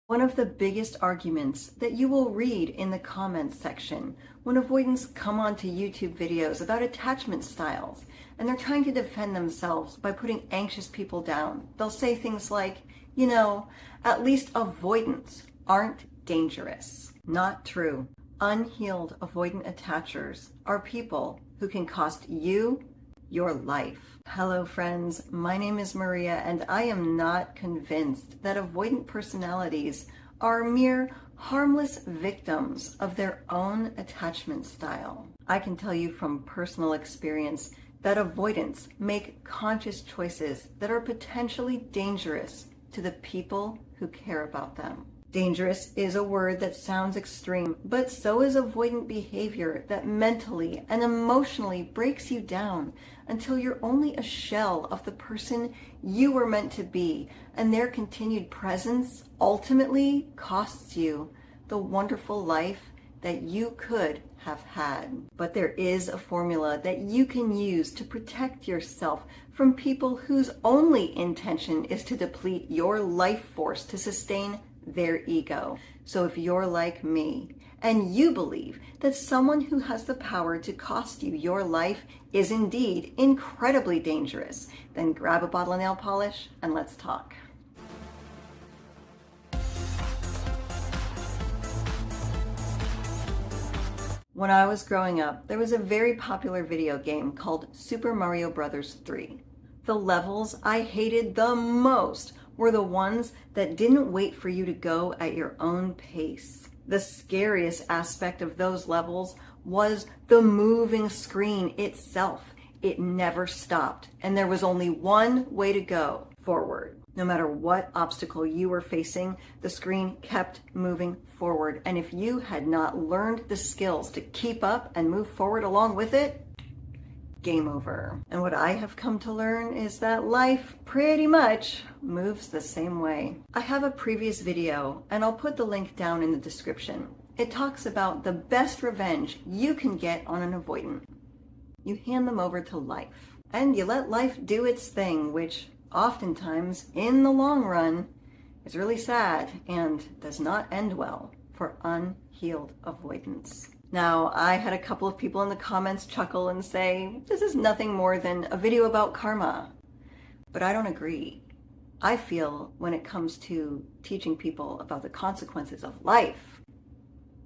One of the biggest arguments that you will read in the comments section when avoidants come onto YouTube videos about attachment styles and they're trying to defend themselves by putting anxious people down, they'll say things like, at least avoidants aren't dangerous. Not true. Unhealed avoidant attachers are people who can cost you your life. Hello friends, my name is Maria and I am not convinced that avoidant personalities are mere harmless victims of their own attachment style. I can tell you from personal experience that avoidants make conscious choices that are potentially dangerous to the people who care about them. Dangerous is a word that sounds extreme, but so is avoidant behavior that mentally and emotionally breaks you down until you're only a shell of the person you were meant to be, and their continued presence ultimately costs you the wonderful life that you could have had. But there is a formula that you can use to protect yourself from people whose only intention is to deplete your life force to sustain their ego. So if you're like me and you believe that someone who has the power to cost you your life is indeed incredibly dangerous, then grab a bottle of nail polish and let's talk. When I was growing up, there was a very popular video game called Super Mario Bros. 3. The levels I hated the most were the ones that didn't wait for you to go at your own pace. The scariest aspect of those levels was the moving screen itself. It never stopped, and there was only one way to go: forward. No matter what obstacle you were facing, the screen kept moving forward, and if you had not learned the skills to keep up and move forward along with it, game over. And what I have come to learn is that life pretty much moves the same way. I have a previous video, and I'll put the link down in the description. It talks about the best revenge you can get on an avoidant. You hand them over to life, and you let life do its thing, which oftentimes, in the long run, is really sad and does not end well for unhealed avoidants. Now, I had a couple of people in the comments chuckle and say, this is nothing more than a video about karma. But I don't agree. I feel when it comes to teaching people about the consequences of life,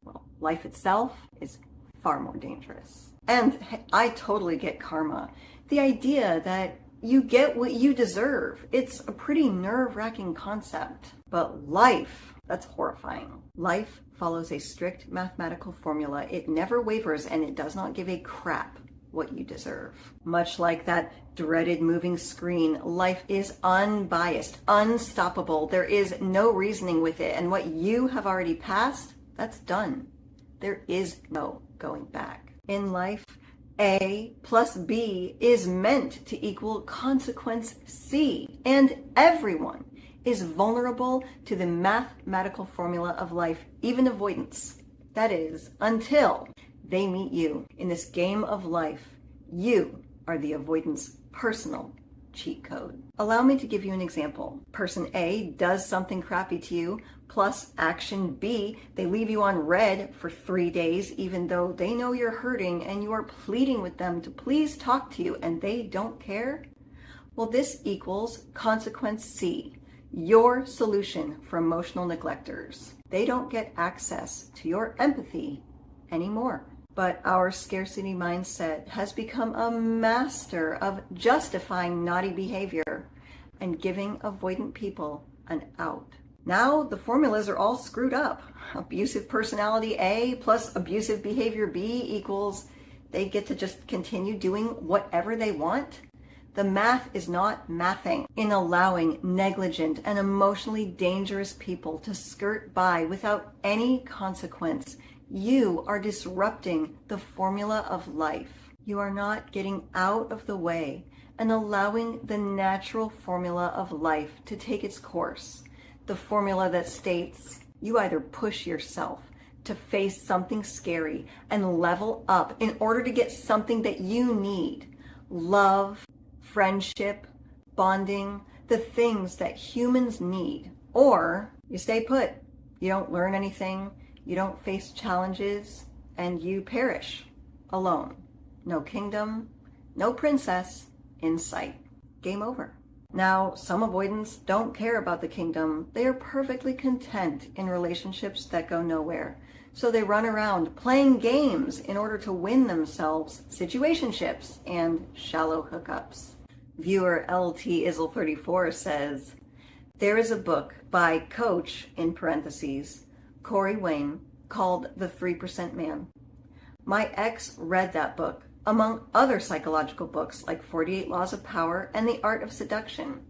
well, life itself is far more dangerous. And I totally get karma. The idea that you get what you deserve. It's a pretty nerve-wracking concept. But life, that's horrifying. Life follows a strict mathematical formula. It never wavers, and it does not give a crap what you deserve. Much like that dreaded moving screen, life is unbiased, unstoppable. There is no reasoning with it, and what you have already passed, that's done. There is no going back. In life, A plus B is meant to equal consequence C, and everyone is vulnerable to the mathematical formula of life, even avoidance. That is, until they meet you. In this game of life, you are the avoidance personal cheat code. Allow me to give you an example. Person A does something crappy to you, plus action B, they leave you on red for 3 days, even though they know you're hurting and you are pleading with them to please talk to you and they don't care. Well, this equals consequence C, your solution for emotional neglectors. They don't get access to your empathy anymore. But our scarcity mindset has become a master of justifying naughty behavior and giving avoidant people an out. Now the formulas are all screwed up. Abusive personality A plus abusive behavior B equals they get to just continue doing whatever they want. The math is not mathing in allowing negligent and emotionally dangerous people to skirt by without any consequence. You are disrupting the formula of life. You are not getting out of the way and allowing the natural formula of life to take its course. The formula that states you either push yourself to face something scary and level up in order to get something that you need. Love, friendship, bonding, the things that humans need. Or you stay put You don't learn anything, you don't face challenges, and you perish alone. No kingdom, no princess in sight. Game over. Now, some avoidants don't care about the kingdom. They are perfectly content in relationships that go nowhere. So they run around playing games in order to win themselves situationships and shallow hookups. Viewer LT Izzle 34 says, there is a book by Coach, in parentheses, Corey Wayne, called The 3% Man. My ex read that book, among other psychological books like 48 Laws of Power and The Art of Seduction.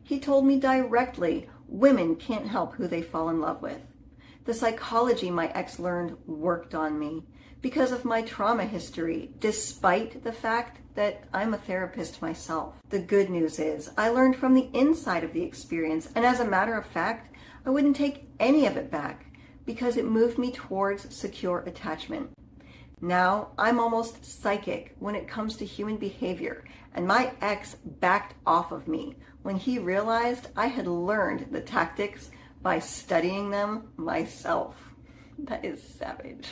He told me directly, women can't help who they fall in love with. The psychology my ex learned worked on me because of my trauma history, despite the fact that I'm a therapist myself. The good news is I learned from the inside of the experience, and as a matter of fact, I wouldn't take any of it back because it moved me towards secure attachment. Now I'm almost psychic when it comes to human behavior, and my ex backed off of me when he realized I had learned the tactics by studying them myself. That is savage.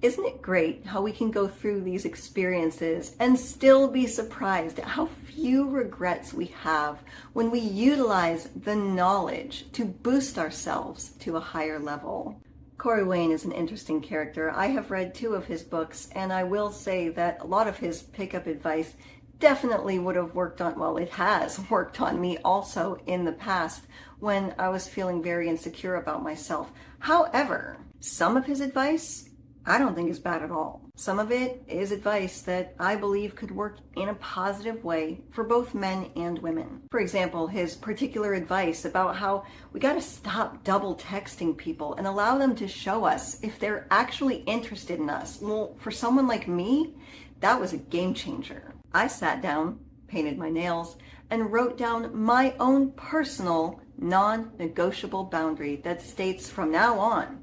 Isn't it great how we can go through these experiences and still be surprised at how few regrets we have when we utilize the knowledge to boost ourselves to a higher level? Corey Wayne is an interesting character. I have read 2 of his books, and I will say that a lot of his pickup advice definitely would have worked on, well, it has worked on me also in the past when I was feeling very insecure about myself. However, some of his advice I don't think is bad at all. Some of it is advice that I believe could work in a positive way for both men and women. For example, his particular advice about how we got to stop double texting people and allow them to show us if they're actually interested in us. Well, for someone like me, that was a game changer. I sat down, painted my nails, and wrote down my own personal non-negotiable boundary that states from now on,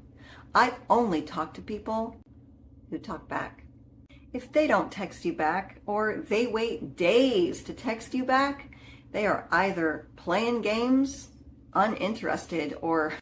I only talk to people who talk back. If they don't text you back, or they wait days to text you back, they are either playing games, uninterested, or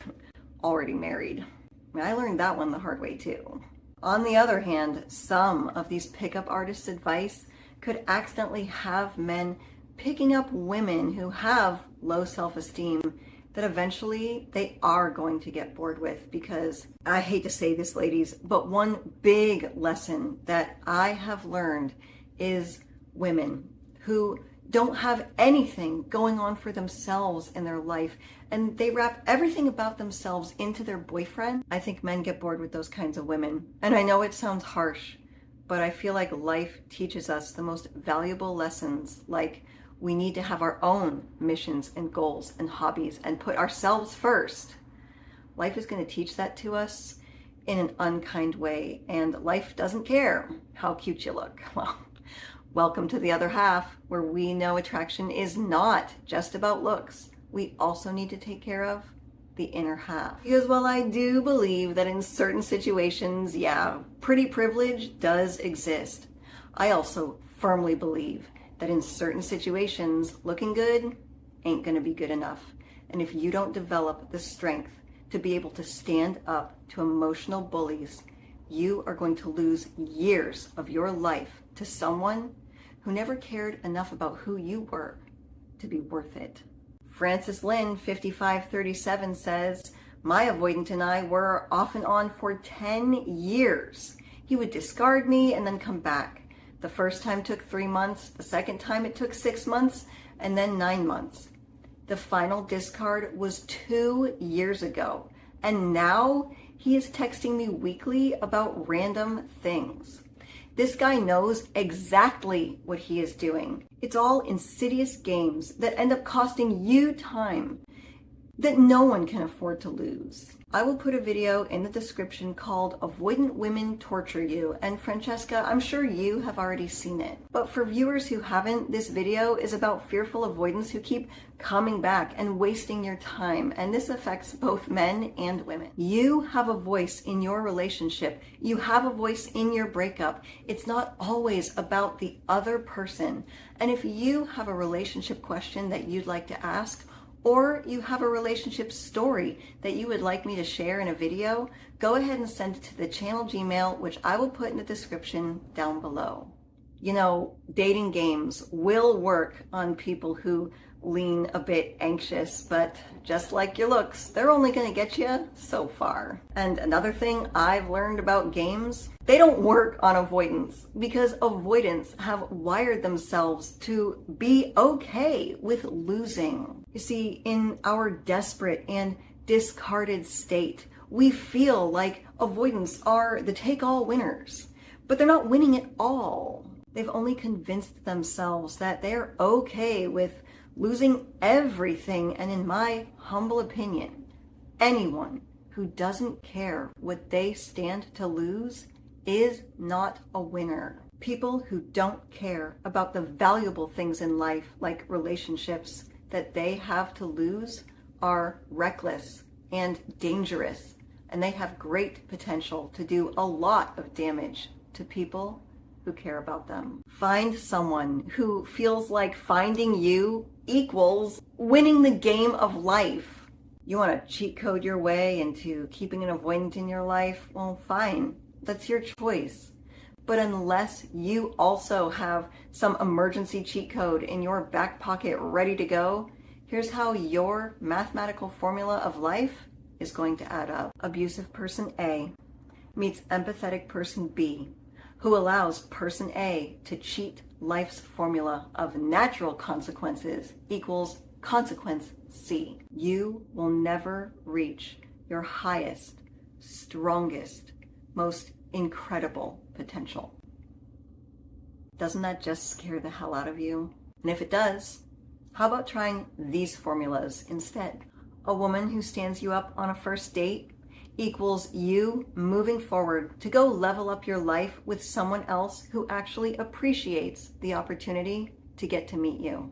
already married. I learned that one the hard way too. On the other hand, some of these pickup artists' advice could accidentally have men picking up women who have low self-esteem that eventually they are going to get bored with, because I hate to say this, ladies, but one big lesson that I have learned is women who don't have anything going on for themselves in their life and they wrap everything about themselves into their boyfriend. I think men get bored with those kinds of women. And I know it sounds harsh, but I feel like life teaches us the most valuable lessons, like we need to have our own missions and goals and hobbies and put ourselves first. Life is going to teach that to us in an unkind way, and life doesn't care how cute you look. Well, welcome to the other half, where we know attraction is not just about looks. We also need to take care of the inner half. Because while I do believe that in certain situations, yeah, pretty privilege does exist, I also firmly believe that in certain situations, looking good ain't gonna be good enough. And if you don't develop the strength to be able to stand up to emotional bullies, you are going to lose years of your life to someone who never cared enough about who you were to be worth it. Francis Lynn, 5537, says, my avoidant and I were off and on for 10 years. He would discard me and then come back. The first time took 3 months, the second time it took 6 months, and then 9 months. The final discard was 2 years ago, and now he is texting me weekly about random things. This guy knows exactly what he is doing. It's all insidious games that end up costing you time that no one can afford to lose. I will put a video in the description called Avoidant Women Torture You, and Francesca, I'm sure you have already seen it. But for viewers who haven't, this video is about fearful avoidants who keep coming back and wasting your time, and this affects both men and women. You have a voice in your relationship. You have a voice in your breakup. It's not always about the other person. And if you have a relationship question that you'd like to ask, or you have a relationship story that you would like me to share in a video, go ahead and send it to the channel Gmail, which I will put in the description down below. You know, dating games will work on people who lean a bit anxious, but just like your looks, they're only going to get you so far. And another thing I've learned about games, they don't work on avoidance because avoidants have wired themselves to be okay with losing. You see, in our desperate and discarded state, we feel like avoidants are the take-all winners, but they're not winning at all. They've only convinced themselves that they're okay with losing everything, and in my humble opinion, anyone who doesn't care what they stand to lose is not a winner. People who don't care about the valuable things in life, like relationships, that they have to lose are reckless and dangerous, and they have great potential to do a lot of damage to people who care about them. Find someone who feels like finding you equals winning the game of life. You want to cheat code your way into keeping an avoidant in your life? Well, fine. That's your choice. But unless you also have some emergency cheat code in your back pocket ready to go, here's how your mathematical formula of life is going to add up. Abusive person A meets empathetic person B, who allows person A to cheat life's formula of natural consequences equals consequence C. You will never reach your highest, strongest, most incredible potential. Doesn't that just scare the hell out of you? And if it does, how about trying these formulas instead? A woman who stands you up on a first date equals you moving forward to go level up your life with someone else who actually appreciates the opportunity to get to meet you.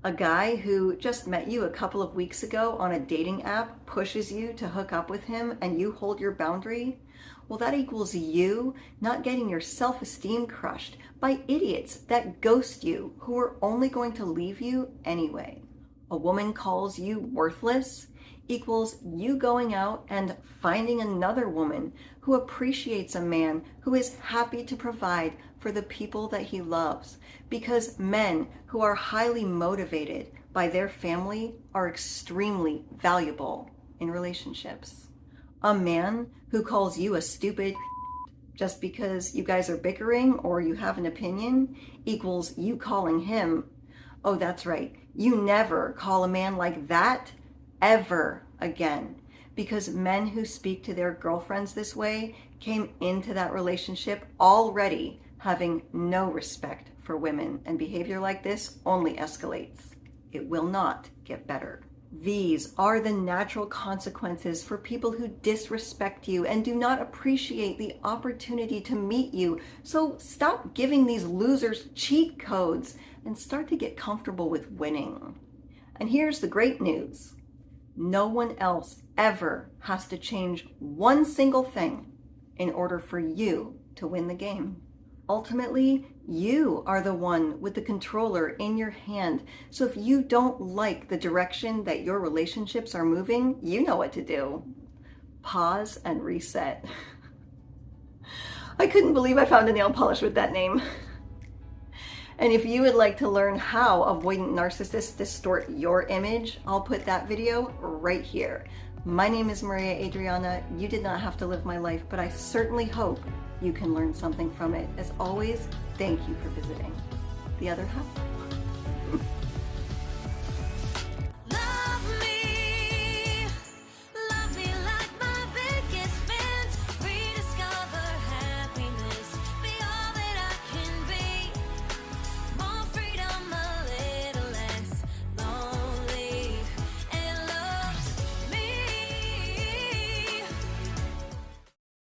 A guy who just met you a couple of weeks ago on a dating app pushes you to hook up with him and you hold your boundary, well, that equals you not getting your self-esteem crushed by idiots that ghost you who are only going to leave you anyway. A woman calls you worthless equals you going out and finding another woman who appreciates a man who is happy to provide for the people that he loves, because men who are highly motivated by their family are extremely valuable in relationships. A man who calls you a stupid just because you guys are bickering or you have an opinion equals you calling him, oh, that's right, you never call a man like that ever again, because men who speak to their girlfriends this way came into that relationship already having no respect for women, and behavior like this only escalates. It will not get better. These are the natural consequences for people who disrespect you and do not appreciate the opportunity to meet you. So stop giving these losers cheat codes and start to get comfortable with winning. And here's the great news. No one else ever has to change one single thing in order for you to win the game. Ultimately, you are the one with the controller in your hand. So if you don't like the direction that your relationships are moving, you know what to do. Pause and reset. I couldn't believe I found a nail polish with that name. And if you would like to learn how avoidant narcissists distort your image, I'll put that video right here. My name is Maria Adriana. You did not have to live my life, but I certainly hope you can learn something from it. As always, thank you for visiting The Other Half.